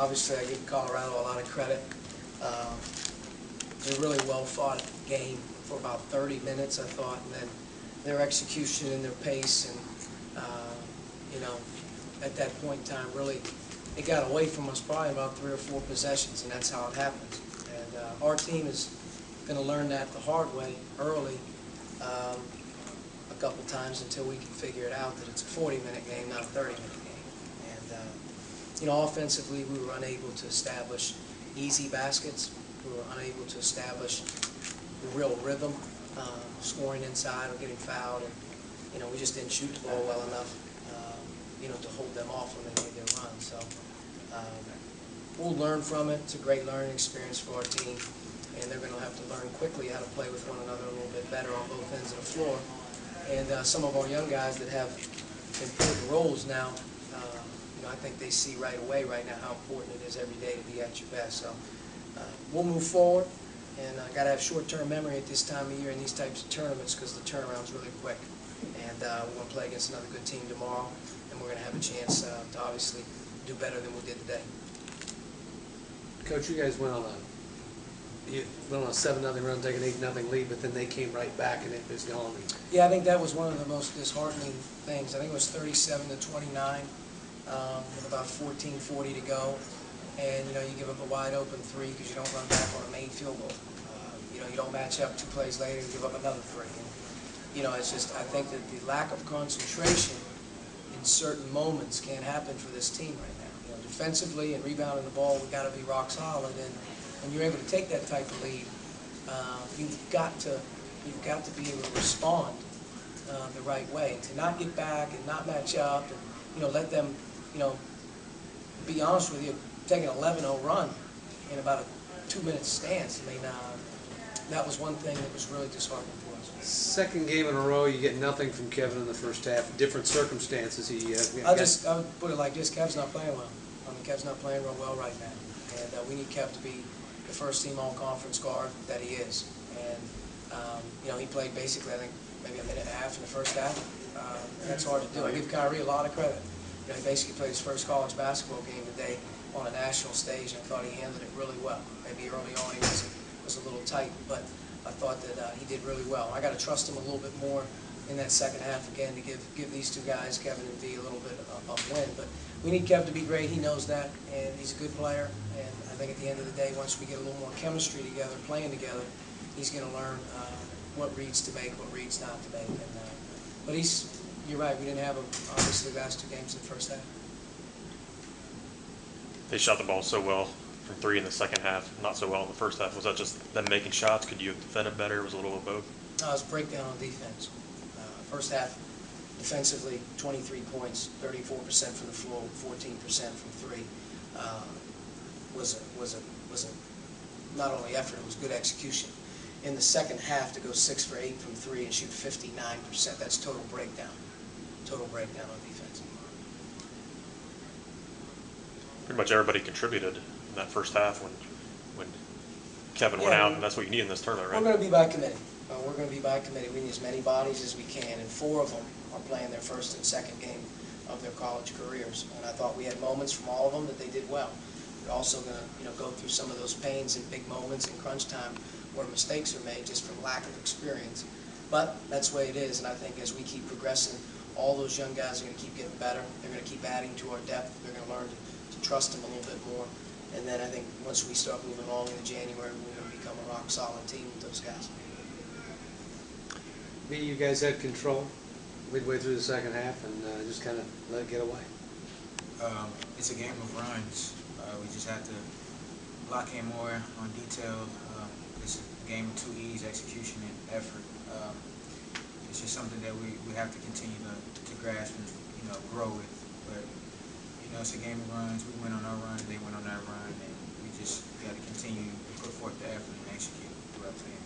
Obviously, I give Colorado a lot of credit. It was a really well-fought game for about 30 minutes, I thought, and then their execution and their pace, and you know, at that point in time, really, it got away from us probably about 3 or 4 possessions, and that's how it happens. And our team is going to learn that the hard way early, a couple times until we can figure it out that it's a 40-minute game, not a 30-minute game. And you know, offensively, we were unable to establish easy baskets. We were unable to establish the real rhythm, scoring inside or getting fouled, and you know, we just didn't shoot the ball well enough, you know, to hold them off when they made their run. So we'll learn from it. It's a great learning experience for our team, and they're going to have to learn quickly how to play with one another a little bit better on both ends of the floor. And some of our young guys that have important roles now, you know, I think they see right away right now how important it is every day to be at your best. So we'll move forward, and got to have short-term memory at this time of year in these types of tournaments because the turnaround's really quick. And we're going to play against another good team tomorrow, and we're going to have a chance to obviously do better than we did today. Coach, you guys went on a 7-0 run, take an 8-0 lead, but then they came right back and it was gone. Yeah, I think that was one of the most disheartening things. I think it was 37-29 with about 14:40 to go, and you know, you give up a wide open 3 because you don't run back on a main field goal. You know, you don't match up 2 plays later and give up another 3. And, you know, it's just, I think that the lack of concentration in certain moments can't happen for this team right now. You know, defensively and rebounding the ball, we got to be rock solid, and when you're able to take that type of lead, you've got to be able to respond the right way, and to not get back and not match up, and you know, let them, you know, be honest with you, take an 11-0 run in about a 2-minute stance. I mean, that was one thing that was really disheartening for us. Second game in a row, you get nothing from Kevin in the first half. Different circumstances. I would put it like this: Kev's not playing well. I mean, Kev's not playing real well right now, and we need Kev to be the first team all-conference guard that he is. And you know, he played basically, I think, maybe a minute and a half in the first half. That's hard to do. I give Kyrie a lot of credit. You know, he basically played his first college basketball game today on a national stage, and I thought he handled it really well. Maybe early on he was a little tight, but I thought that he did really well. I got to trust him a little bit more in that second half again to give these 2 guys, Kevin and Vee, a little bit of win. But we need Kev to be great. He knows that, and he's a good player. And I think at the end of the day, once we get a little more chemistry together, playing together, he's going to learn what reads to make, what reads not to make. And, but you're right, we didn't have him, obviously, the last 2 games in the first half. They shot the ball so well from 3 in the second half, not so well in the first half. Was that just them making shots? Could you have defended better? Was it a little of both? No, it was breakdown on defense. First half, defensively, 23 points, 34% from the floor, 14% from 3. Was a not only effort, it was good execution. In the second half, to go 6 for 8 from 3 and shoot 59%, that's total breakdown. Total breakdown on defense. Pretty much everybody contributed in that first half when Kevin went out, and that's what you need in this tournament, right? We're going to be by committee. We're going to be by committee. We need as many bodies as we can, and 4 of them are playing their first and second game of their college careers. And I thought we had moments from all of them that they did well. We're also going to, you know, go through some of those pains and big moments in crunch time where mistakes are made just from lack of experience. But that's the way it is, and I think as we keep progressing, all those young guys are going to keep getting better. They're going to keep adding to our depth. They're going to learn to trust them a little bit more. And then I think once we start moving along into January, we're going to become a rock-solid team with those guys. Vee, you guys had control midway through the second half and just kind of let it get away. It's a game of runs. We just have to lock in more on detail. It's a game of 2 E's, execution and effort. It's just something that we have to continue to grasp and, you know, grow with. But you know, it's a game of runs. We went on our run, they went on their run, and we got to continue to put forth the effort and execute throughout the game.